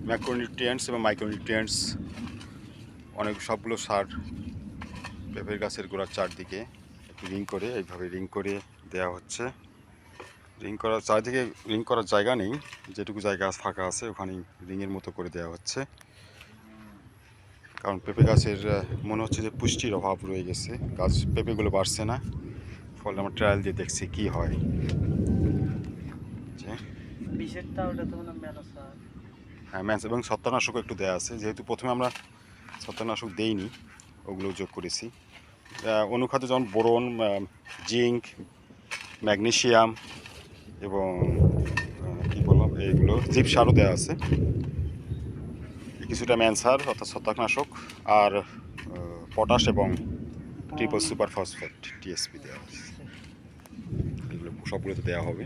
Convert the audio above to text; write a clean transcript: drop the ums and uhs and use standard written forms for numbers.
Macronutrients এবং micronutrients অনেক সবগুলো সার পেঁপের গাছের গোড়ার চারদিকে একটু রিং করে এইভাবে রিং করে দেওয়া হচ্ছে। চারদিকে রিং করার জায়গা নেই, যেটুকু জায়গা ফাঁকা আছে ওখানে রিংয়ের মতো করে দেওয়া হচ্ছে। কারণ পেঁপে গাছের মনে হচ্ছে যে পুষ্টির অভাব রয়ে গেছে, গাছ পেঁপেগুলো বাড়ছে না। ফলে আমরা ট্রায়াল দিয়ে দেখছি কি হয়। হ্যাঁ, ম্যাচ এবং ছত্রাকনাশক একটু দেওয়া আছে, যেহেতু প্রথমে আমরা ছত্রাকনাশক দেইনি, ওগুলো যোগ করেছি। অনুখাদ্য যেমন বোরন, জিঙ্ক, ম্যাগনেসিয়াম এবং কী বললাম, এইগুলো জীবসারও দেওয়া আছে, কিছুটা ম্যানসার অর্থাৎ ছত্রাকনাশক, আর পটাশ এবং ট্রিপল সুপার ফসফেট টিএসপি দেওয়া আছে। এগুলো সবগুলোতে দেওয়া হবে।